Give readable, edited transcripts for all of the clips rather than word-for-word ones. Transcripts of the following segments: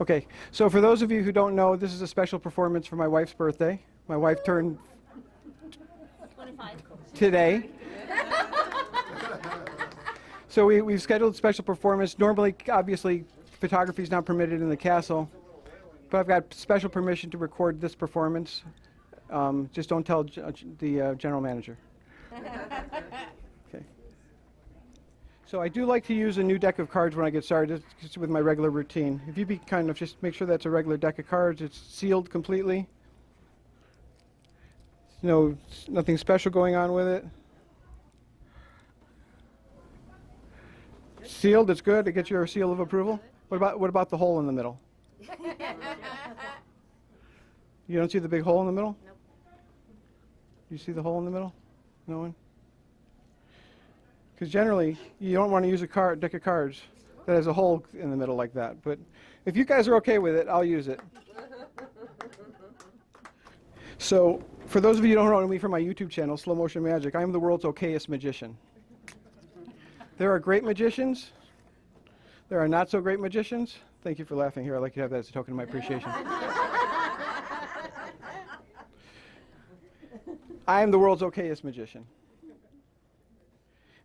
Okay, so for those of you who don't know, this is a special performance for my wife's birthday. My wife turned 25 today. So we've scheduled a special performance. Normally, obviously, photography is not permitted in the castle, but I've got special permission to record this performance. Just don't tell the general manager. Okay. So I do like to use a new deck of cards when I get started, just with my regular routine. If you be kind of just make sure that's a regular deck of cards. It's sealed completely. Nothing special going on with it. Sealed, it's good. It gets your seal of approval. What about the hole in the middle? You don't see the big hole in the middle? Nope. You see the hole in the middle? No one? Because generally, you don't want to use a deck of cards that has a hole in the middle like that. But if you guys are okay with it, I'll use it. So, for those of you who don't know me from my YouTube channel, Slow Motion Magic, I am the world's okayest magician. There are great magicians. There are not so great magicians. Thank you for laughing here. I'd like you to have that as a token of my appreciation. I am the world's okayest magician.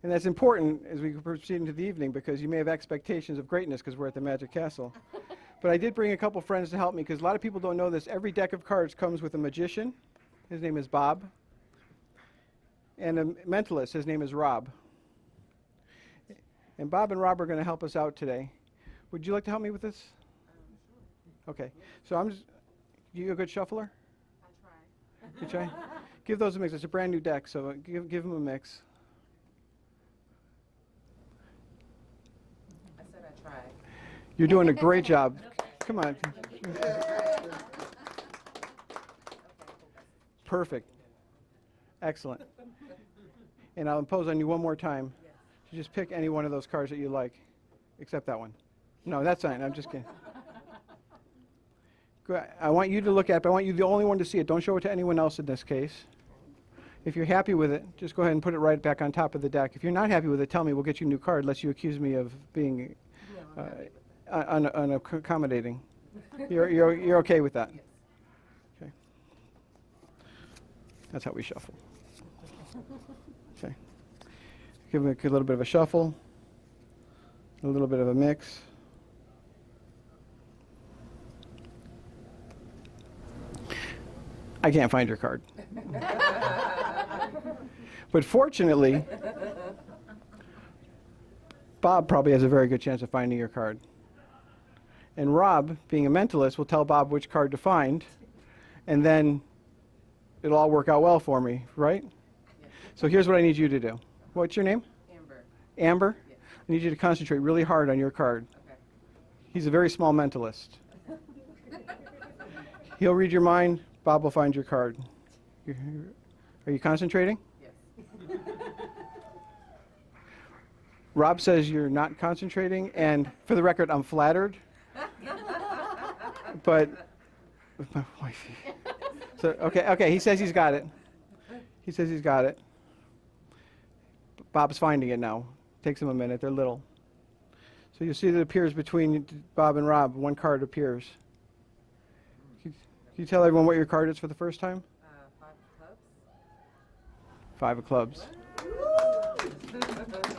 And that's important as we proceed into the evening because you may have expectations of greatness because we're at the Magic Castle. But I did bring a couple friends to help me because a lot of people don't know this. Every deck of cards comes with a magician. His name is Bob. And a mentalist. His name is Rob. And Bob and Rob are going to help us out today. Would you like to help me with this? Okay. So you a good shuffler? I try. You try? Give those a mix. It's a brand new deck, so give them a mix. I said I tried. You're doing a great job. Come on. Perfect. Excellent. And I'll impose on you one more time. You just pick any one of those cards that you like, except that one. No, that's fine. I'm just kidding. I want you to look at it, but I want you the only one to see it. Don't show it to anyone else in this case. If you're happy with it, just go ahead and put it right back on top of the deck. If you're not happy with it, tell me. We'll get you a new card, unless you accuse me of being unaccommodating. You're okay with that? Okay. That's how we shuffle. Okay. Give it a little bit of a shuffle, a little bit of a mix. I can't find your card. But fortunately, Bob probably has a very good chance of finding your card. And Rob, being a mentalist, will tell Bob which card to find, and then it'll all work out well for me, right? Yes. So here's what I need you to do. What's your name? Amber. Amber? Yes. I need you to concentrate really hard on your card. Okay. He's a very small mentalist. He'll read your mind. Bob will find your card. Are you concentrating? Yes. Rob says you're not concentrating, and for the record, I'm flattered. But my wife. So okay, he says he's got it. He says he's got it. Bob's finding it now. Takes him a minute. They're little. So you see that it appears between Bob and Rob. One card appears. Can you tell everyone what your card is for the first time? 5 of clubs. 5 of clubs.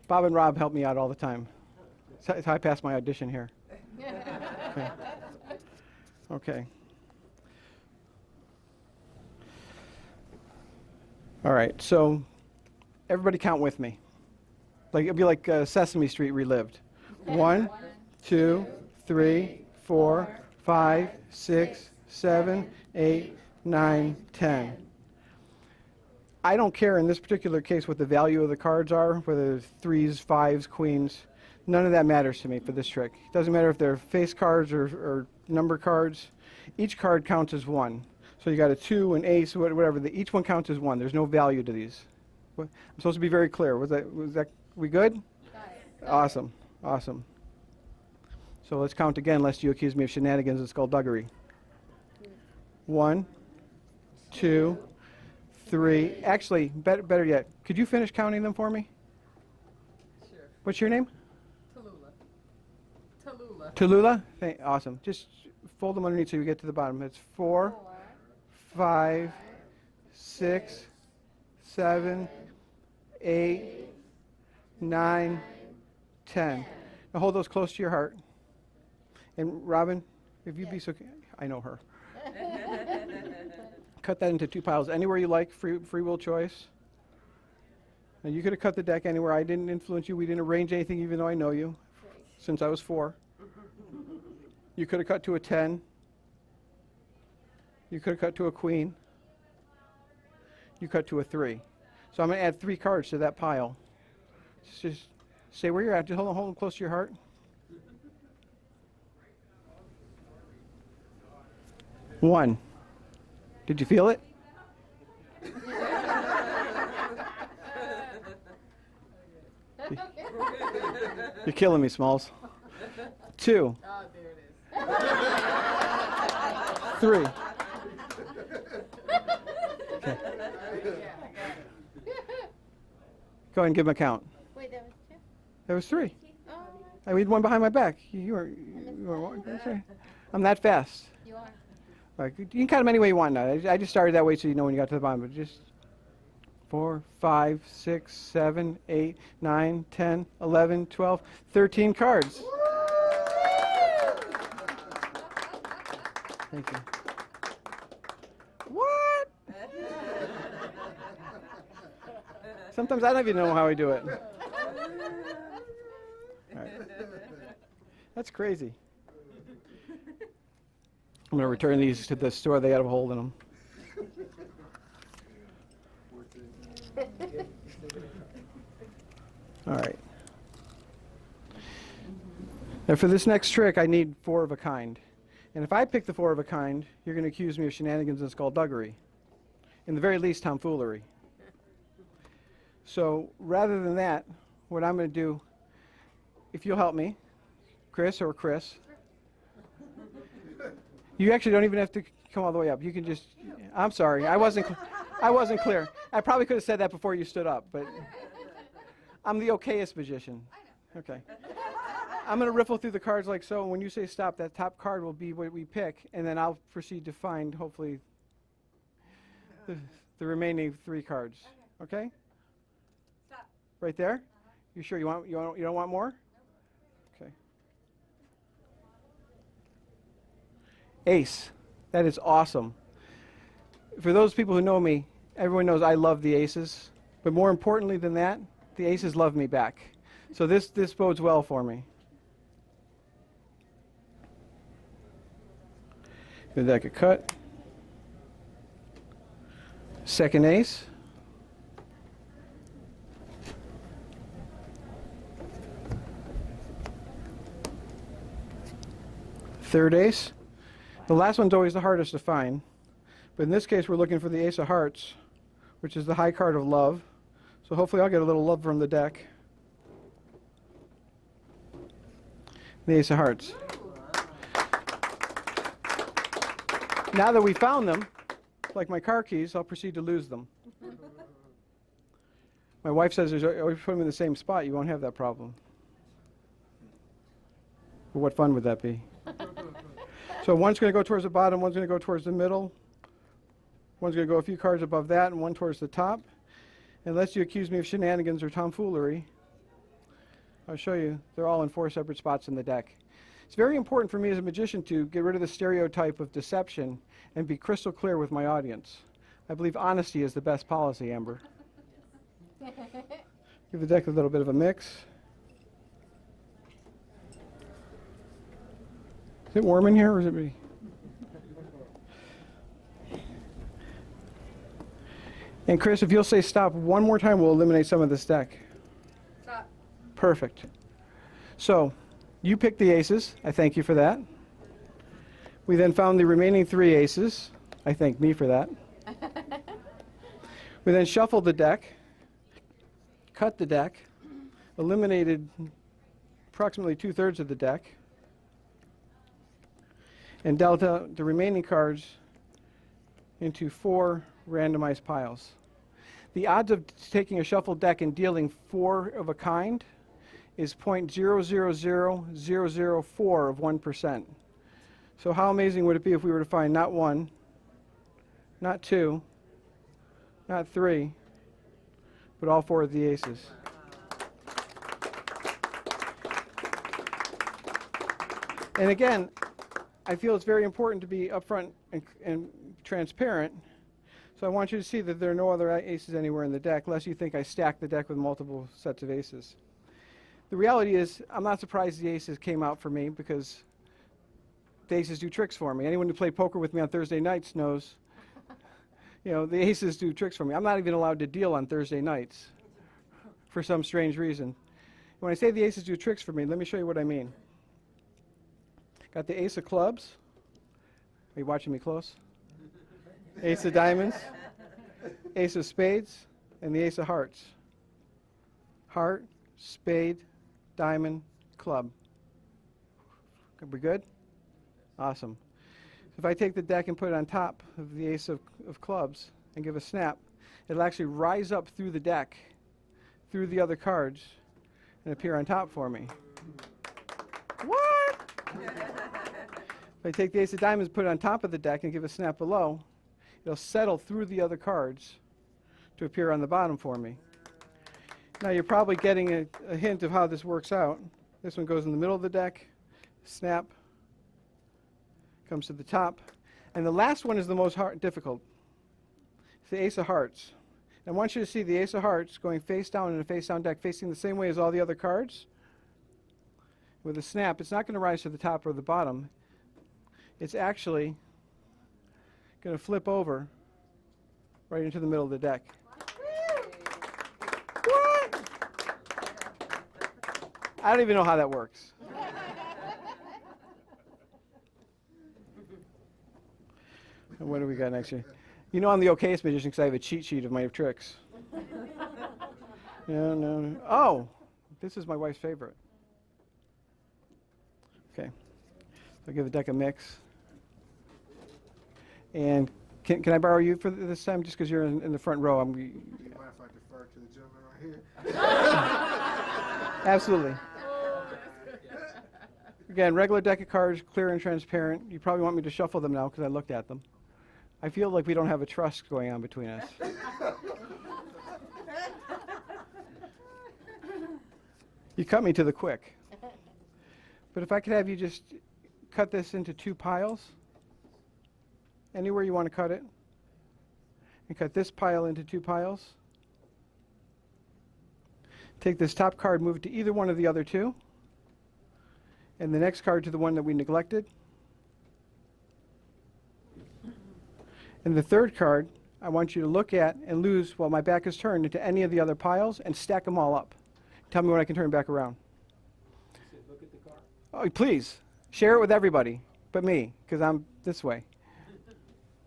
Bob and Rob help me out all the time. It's how I pass my audition here. Okay. Okay. All right, so everybody count with me. It'll be like Sesame Street relived. 1, 2, 3, 4, 5, 6, 7, 8, 9, 10. I don't care in this particular case what the value of the cards are, whether it's 3s, 5s, queens. None of that matters to me for this trick. It doesn't matter if they're face cards or number cards. Each card counts as 1. So you got a 2, an ace, whatever. Each one counts as 1. There's no value to these. I'm supposed to be very clear. Was that we good? Awesome. Awesome. So let's count again, lest you accuse me of shenanigans and skullduggery. 1, 2, 3. Actually, better yet, could you finish counting them for me? What's your name? Tallulah. Tallulah? Awesome. Just fold them underneath so you get to the bottom. It's 4, 5, 6, 7, 8, 9, 10. Now hold those close to your heart. And Robin, if you'd be so, I know her. Cut that into 2 piles anywhere you like, free will choice. Now you could have cut the deck anywhere. I didn't influence you. We didn't arrange anything even though I know you since I was 4. You could have cut to a 10. You could have cut to a queen. You cut to a 3. So I'm going to add 3 cards to that pile. Just stay where you're at. Just hold them close to your heart. One. Did you feel it? You're killing me, Smalls. 2. Oh, there it is. 3. Yeah, I got it. Go ahead and give him a count. Wait, that was 2? That was 3. Oh, I read one behind my back. You were that's right. I'm that fast. you are. All right, you can count them any way you want now. I just started that way so you know when you got to the bottom. But just 4, 5, 6, 7, 8, 9, 10, 11, 12, 13 cards. Thank you. What? Sometimes I don't even know how I do it. All right. That's crazy. I'm going to return these to the store. They got a hole in them. All right. Now for this next trick, I need 4 of a kind. And if I pick the 4 of a kind, you're going to accuse me of shenanigans and skullduggery. In the very least, tomfoolery. So rather than that, what I'm going to do, if you'll help me, Chris or Chris, you actually don't even have to come all the way up. You can just, I'm sorry, I wasn't clear. I probably could have said that before you stood up, but I'm the okayest magician. Okay. I'm going to riffle through the cards like so, and when you say stop, that top card will be what we pick, and then I'll proceed to find, hopefully, the remaining 3 cards. Okay? Stop. Right there? You sure you don't want more? Okay. Ace. That is awesome. For those people who know me, everyone knows I love the aces, but more importantly than that, the aces love me back. So this bodes well for me. Give that a cut. Second ace. Third ace. The last one's always the hardest to find, but in this case we're looking for the ace of hearts, which is the high card of love. So hopefully I'll get a little love from the deck. The ace of hearts. Now that we found them, like my car keys, I'll proceed to lose them. My wife says, always put them in the same spot, you won't have that problem. But what fun would that be? So one's going to go towards the bottom, one's going to go towards the middle, one's going to go a few cards above that, and one towards the top. Unless you accuse me of shenanigans or tomfoolery, I'll show you. They're all in 4 separate spots in the deck. It's very important for me as a magician to get rid of the stereotype of deception and be crystal clear with my audience. I believe honesty is the best policy, Amber. Give the deck a little bit of a mix. Is it warm in here or is it me? And Chris, if you'll say stop one more time, we'll eliminate some of this deck. Stop. Perfect. So, you picked the aces. I thank you for that. We then found the remaining 3 aces. I thank me for that. We then shuffled the deck, cut the deck, eliminated approximately 2/3 of the deck, and dealt out the remaining cards into 4 randomized piles. The odds of taking a shuffled deck and dealing 4 of a kind is 0.000004 of 1%. So how amazing would it be if we were to find not 1, not 2, not 3, but all 4 of the aces? And again, I feel it's very important to be upfront and transparent. So I want you to see that there are no other aces anywhere in the deck, unless you think I stacked the deck with multiple sets of aces. The reality is, I'm not surprised the aces came out for me, because the aces do tricks for me. Anyone who played poker with me on Thursday nights knows, the aces do tricks for me. I'm not even allowed to deal on Thursday nights for some strange reason. When I say the aces do tricks for me, let me show you what I mean. Got the ace of clubs. Are you watching me close? Ace of diamonds, ace of spades, and the ace of hearts. Heart, spade, diamond, club. Are we good? Awesome. If I take the deck and put it on top of the ace of clubs and give a snap, it'll actually rise up through the deck, through the other cards, and appear on top for me. What? If I take the ace of diamonds, put it on top of the deck, and give a snap below, it'll settle through the other cards to appear on the bottom for me. Now you're probably getting a hint of how this works out. This one goes in the middle of the deck, snap, comes to the top, and the last one is the most difficult. It's the ace of hearts. And I want you to see the ace of hearts going face down in a face down deck, facing the same way as all the other cards. With a snap, it's not going to rise to the top or the bottom. It's actually going to flip over right into the middle of the deck. What? I don't even know how that works. And what do we got next here? I'm the okayest magician because I have a cheat sheet of my tricks. No. Oh, this is my wife's favorite. Okay. I'll give the deck a mix. And can I borrow you for this time, just because you're in the front row? Do you mind if I defer to the gentleman right here? Absolutely. Again, regular deck of cards, clear and transparent. You probably want me to shuffle them now because I looked at them. I feel like we don't have a trust going on between us. You cut me to the quick. But if I could have you just cut this into 2 piles, anywhere you want to cut it, and cut this pile into 2 piles. Take this top card, move it to either one of the other 2, and the next card to the one that we neglected. And the third card, I want you to look at and lose while my back is turned into any of the other piles and stack them all up. Tell me when I can turn back around. Look at the card. Oh, please, share it with everybody, but me, because I'm this way.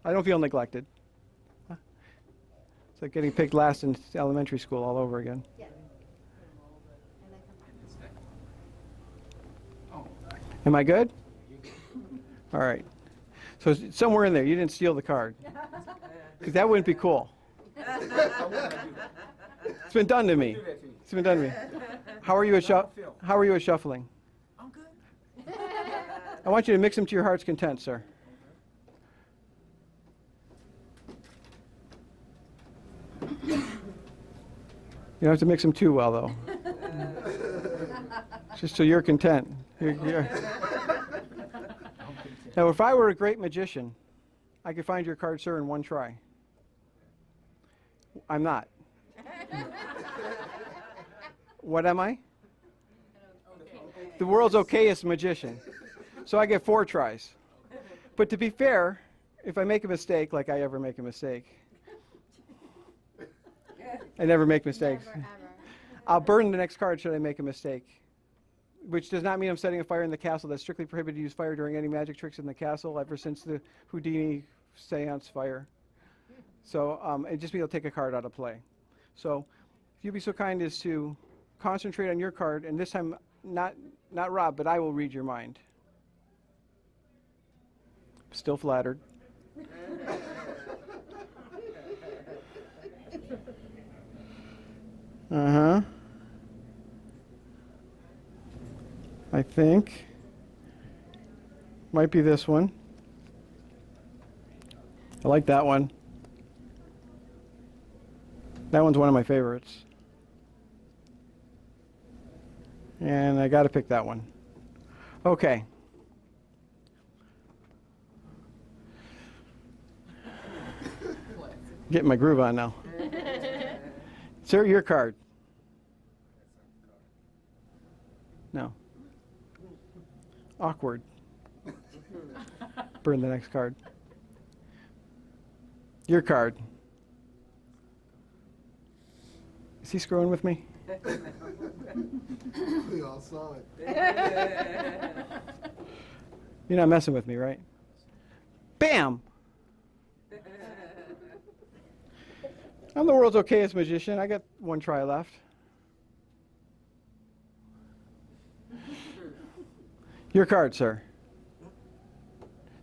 I don't feel neglected. Huh? It's like getting picked last in elementary school all over again. Yeah. Am I good? All right. So somewhere in there, you didn't steal the card. Because that wouldn't be cool. It's been done to me. It's been done to me. How are you at shuffling? I'm good. I want you to mix them to your heart's content, sir. You don't have to mix them too well, though. Just so you're content. Now, if I were a great magician, I could find your card, sir, in 1 try. I'm not. What am I? The world's okayest magician. So I get 4 tries. But to be fair, if I make a mistake, like I ever make a mistake, I never make mistakes. Never, ever. I'll burn the next card should I make a mistake. Which does not mean I'm setting a fire in the castle. That's strictly prohibited to use fire during any magic tricks in the castle ever since the Houdini seance fire. So it just means I'll take a card out of play. So if you'd be so kind as to concentrate on your card, and this time not Rob, but I will read your mind. Still flattered. Uh-huh. I think. Might be this one. I like that one. That one's one of my favorites. And I got to pick that one. Okay. Getting my groove on now. Sir, your card. No. Awkward. Burn the next card. Your card. Is he screwing with me? We all saw it. You're not messing with me, right? Bam! I'm the world's okayest magician. I got one try left. Your card, sir.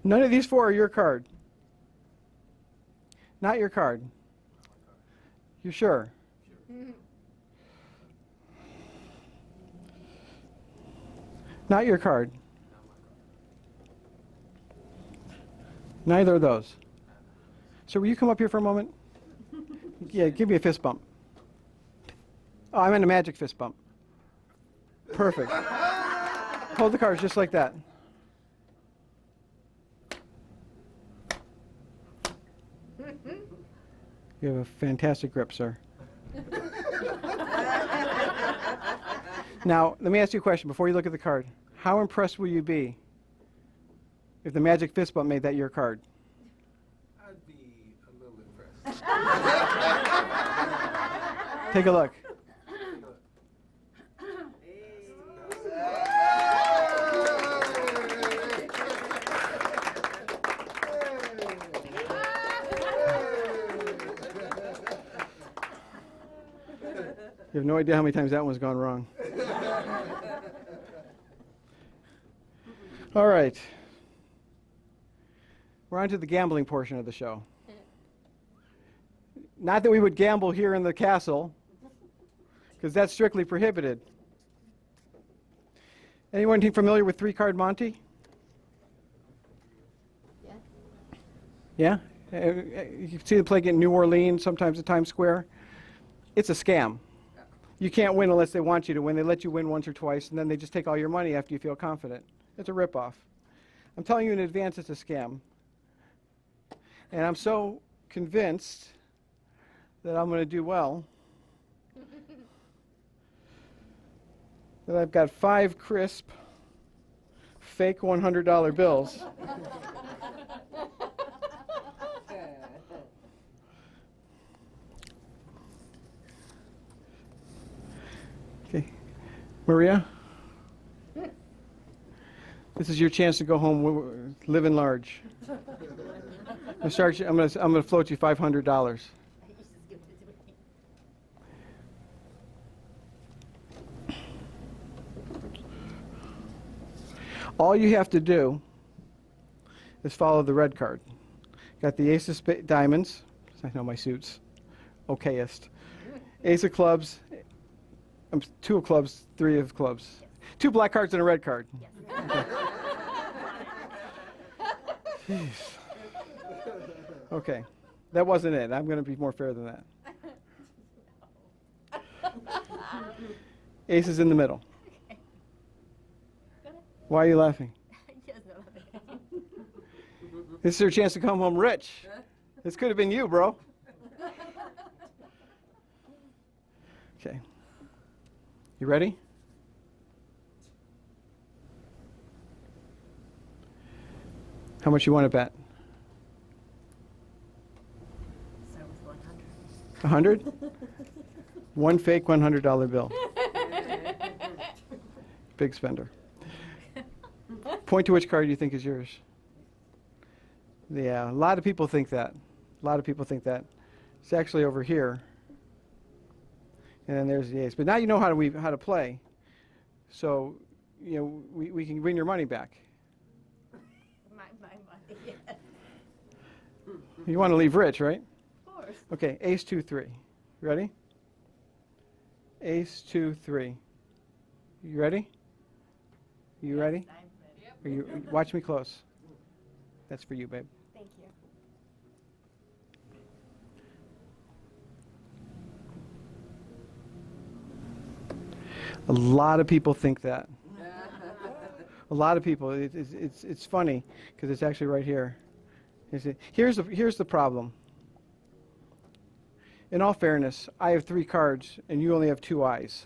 None of these four are your card. Not your card. You sure? Not your card. Neither of those. So will you come up here for a moment? Yeah, give me a fist bump. Oh, I meant a magic fist bump. Perfect. Hold the cards just like that. You have a fantastic grip, sir. Now, let me ask you a question before you look at the card. How impressed will you be if the magic fist bump made that your card? I'd be a little impressed. Take a look. You have no idea how many times that one's gone wrong. All right. We're on to the gambling portion of the show. Not that we would gamble here in the castle, because that's strictly prohibited. Anyone familiar with three-card Monte? Yeah? You can see the play in New Orleans, sometimes at Times Square. It's a scam. You can't win unless they want you to win. They let you win once or twice, and then they just take all your money after you feel confident. It's a ripoff. I'm telling you in advance it's a scam. And I'm so convinced that I'm going to do well that I've got 5 crisp, fake $100 bills. Okay. Maria? This is your chance to go home living large. I'm going to float you $500. All you have to do is follow the red card. Got the ace of diamonds. I know my suits. Okayest. Ace of clubs. 2 of clubs, 3 of clubs. Yes. 2 black cards and a red card. Yes. Okay. Okay. That wasn't it. I'm going to be more fair than that. Ace is in the middle. Why are you laughing? This is your chance to come home rich. This could have been you, bro. Okay. You ready? How much you want to bet? Start with 100. 100? One fake $100 bill. Big spender. Point to which card you think is yours. Yeah, a lot of people think that. A lot of people think that. It's actually over here. And then there's the ace. But now you know how to play. So, you know, we can win your money back. My money, yes. You want to leave rich, right? Of course. Okay, ace, 2, 3. Ready? Ace, 2, 3. You ready? You ready? I'm ready. Are you, watch me close. That's for you, babe. Thank you. A lot of people think that. A lot of people. It's funny because it's actually right here. Here's the problem. In all fairness, I have 3 cards and you only have 2 eyes.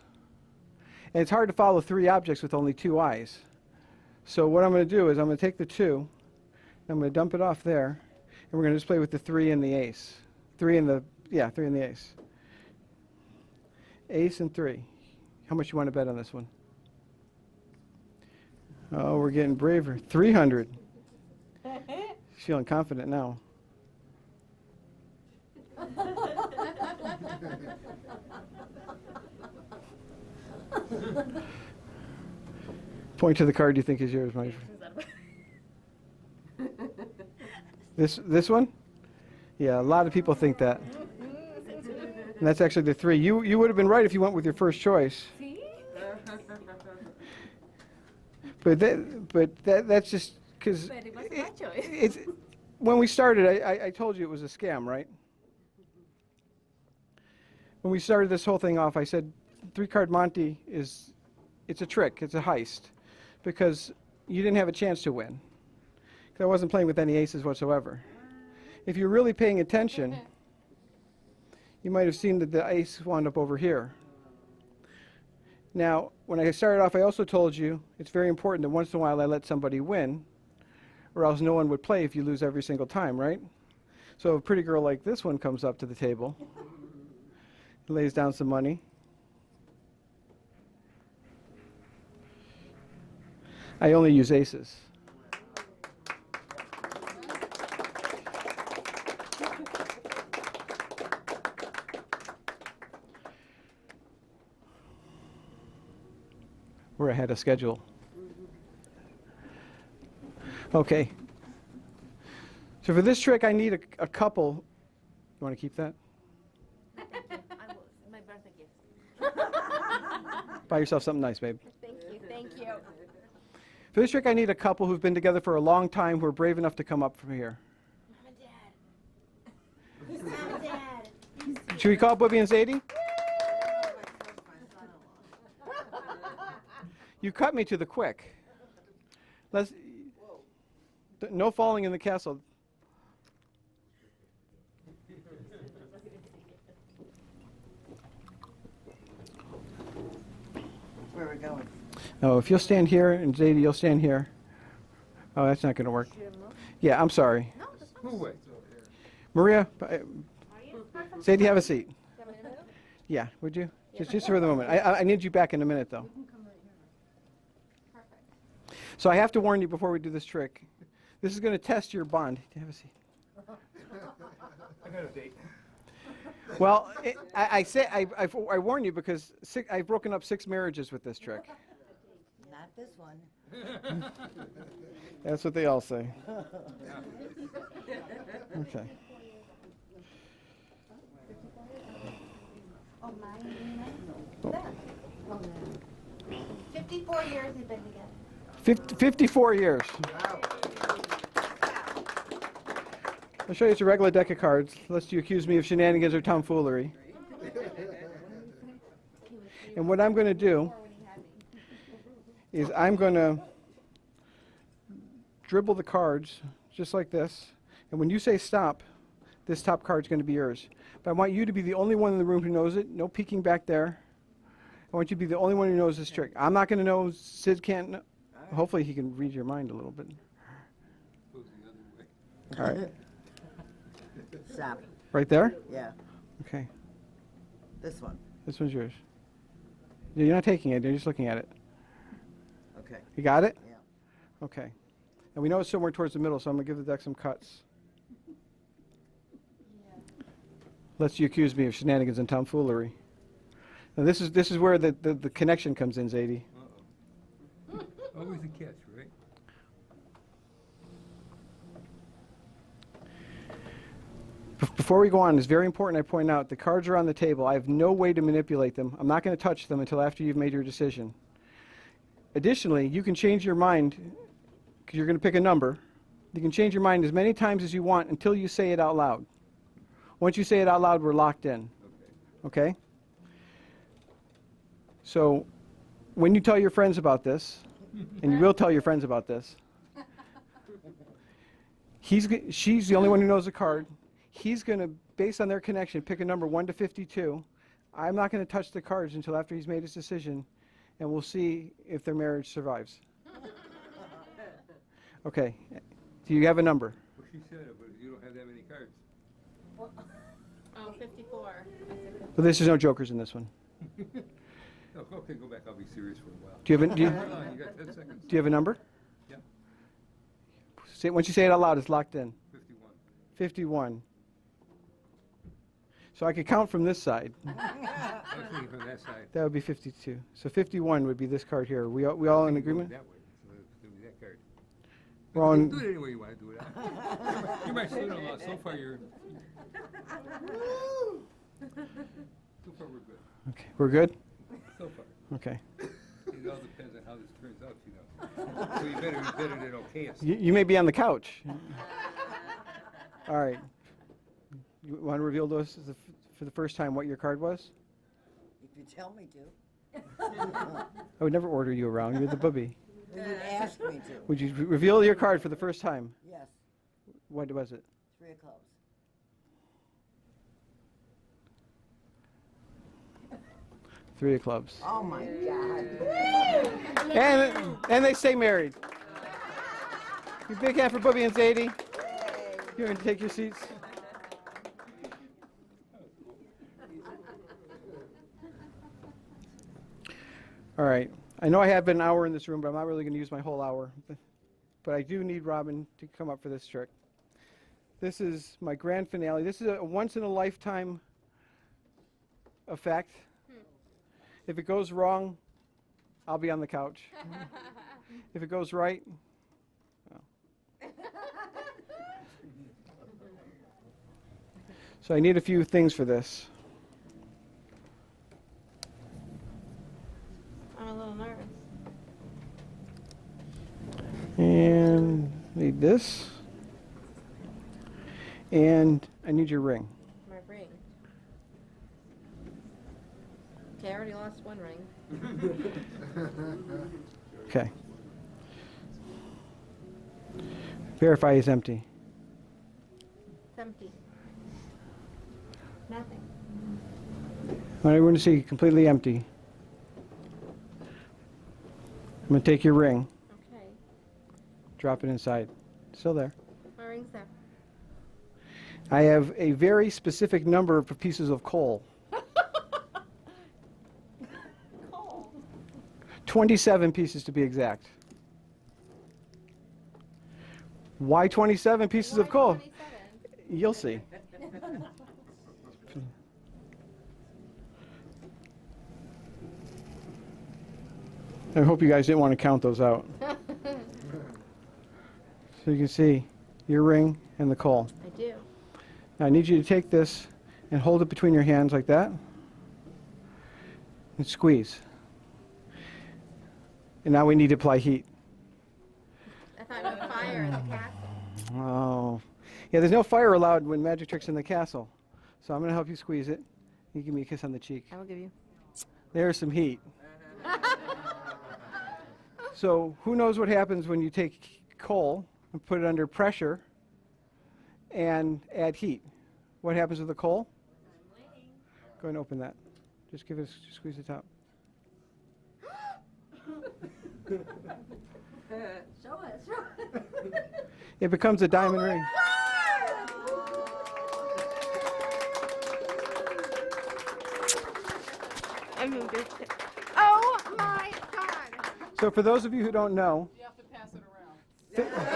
And it's hard to follow 3 objects with only 2 eyes. So what I'm going to do is I'm going to take the 2, I'm going to dump it off there, and we're going to just play with the 3 and the ace. 3 and the ace. Ace and 3. How much you want to bet on this one? Oh, we're getting braver. 300. She's feeling confident now. Point to the card you think is yours, my friend. This one? Yeah, a lot of people think that. And that's actually the 3. You would have been right if you went with your first choice. See? But that's just because But it was my choice. it's when we started. I told you it was a scam, right? When we started this whole thing off, I said 3-card Monte it's a trick, it's a heist, because you didn't have a chance to win. 'Cause I wasn't playing with any aces whatsoever. If you're really paying attention, you might have seen that the ace wound up over here. Now, when I started off, I also told you it's very important that once in a while I let somebody win, or else no one would play if you lose every single time, right? So a pretty girl like this one comes up to the table, lays down some money. I only use aces. We're ahead of schedule. Okay. So for this trick, I need a couple. You want to keep that? I will. My birthday gift. Buy yourself something nice, babe. Thank you. Thank you. For this trick, I need a couple who've been together for a long time who are brave enough to come up from here. Mom and Dad. Mom and Dad. Should we call Booby and Zadie? You cut me to the quick. No falling in the castle. Where are we going? Oh, if you'll stand here and Zadie, you'll stand here. Oh, that's not going to work. Yeah, I'm sorry. No, that's fine. Move away. Maria, Are you? Zadie, have a seat. You want me to move? Yeah, would you? Just for the moment. I need you back in a minute, though. Perfect. So I have to warn you before we do this trick. This is going to test your bond. Have a seat. I got a date. Well, I warn you because I've broken up 6 marriages with this trick. Not this one. That's what they all say. Okay. Oh, mine. Oh, no. 54 years we've been together. 54 years. I'll show you it's a regular deck of cards, lest you accuse me of shenanigans or tomfoolery. And what I'm going to do is I'm going to dribble the cards just like this. And when you say stop, this top card's going to be yours. But I want you to be the only one in the room who knows it. No peeking back there. I want you to be the only one who knows this trick. I'm not going to know. Sid can't know. Hopefully he can read your mind a little bit. All right. Stop. Right there? Yeah, Okay. this one. This one's yours. You're not taking it. You're just looking at it. Okay. You got it? Yeah. Okay. And we know it's somewhere towards the middle, so I'm going to give the deck some cuts. Lest you accuse me of shenanigans and tomfoolery. Now this is where the connection comes in, Zadie. Always a catch, right? Before we go on, it's very important I point out the cards are on the table. I have no way to manipulate them. I'm not going to touch them until after you've made your decision. Additionally, you can change your mind because you're going to pick a number. You can change your mind as many times as you want until you say it out loud. Once you say it out loud, we're locked in. Okay. Okay? So when you tell your friends about this, and you will tell your friends about this, she's the only one who knows the card. He's going to, based on their connection, pick a number 1 to 52. I'm not going to touch the cards until after he's made his decision, and we'll see if their marriage survives. Okay. Do you have a number? Well, she said it, but you don't have that many cards. Oh, 54. Well, there's no jokers in this one. No, okay, go back. I'll be serious for a while. Do you have a, Hold on, you got 10 seconds. do you have a number? Yeah. Once you say it out loud, it's locked in. 51. 51. So I could count from this side. I was thinking from that side. That would be 52. So 51 would be this card here. We all in agreement? That way. So it's going to be that card. We're all in- Do it any way you want to do it. You're my son-in-law. So far, you're. So far, we're good. Okay, we're good? So far. Okay. It all depends on how this turns out, you know. So you better than okay us. You may be on the couch. All right. You want to reveal to us for the first time what your card was? If you tell me to. I would never order you around. You're the booby. Well, you asked me to. Would you reveal your card for the first time? Yes, What was it? 3 of clubs. 3 of clubs. Oh my God. And they stay married. You big hand for Booby and Zadie. You're going to take your seats. All right. I know I have been an hour in this room, but I'm not really going to use my whole hour. But I do need Robin to come up for this trick. This is my grand finale. This is a once-in-a-lifetime effect. If it goes wrong, I'll be on the couch. If it goes right, well. So I need a few things for this. I'm a little nervous. And need this. And I need your ring. My ring. Okay, I already lost one ring. Okay. Verify is empty. It's empty. Nothing. I want everyone to see completely empty. I'm going to take your ring, Okay. drop it inside. Still there. My ring's there. I have a very specific number of pieces of coal. Coal. 27 pieces to be exact. Why 27 pieces of coal? 27. You'll see. I hope you guys didn't want to count those out. So you can see your ring and the coal. I do. Now I need you to take this and hold it between your hands like that and squeeze. And now we need to apply heat. I thought no fire in the castle. Oh. Yeah, there's no fire allowed when magic tricks in the castle. So I'm going to help you squeeze it. You give me a kiss on the cheek. I will give you. There's some heat. So who knows what happens when you take coal and put it under pressure and add heat? What happens with the coal? Go ahead and open that. Just give it a squeeze the top. Show us, show us. It becomes a diamond ring. I moved it. Oh my God! So for those of you who don't know, You have to pass it around.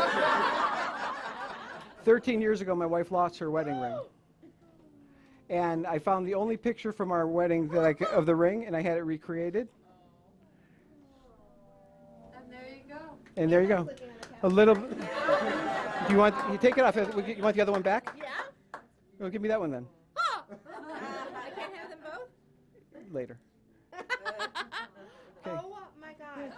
13 years ago, my wife lost her wedding ring. And I found the only picture from our wedding that of the ring, and I had it recreated. And there you go. And there you go. A little. Do you take it off? You want the other one back? Yeah? Well, give me that one then. Oh! I can't have them both? Later. Oh my God.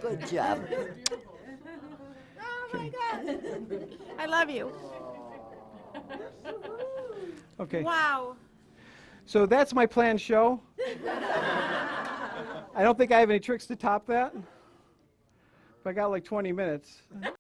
Good job. Oh my God. I love you. Okay. Wow. So that's my planned show. I don't think I have any tricks to top that. But I got like 20 minutes.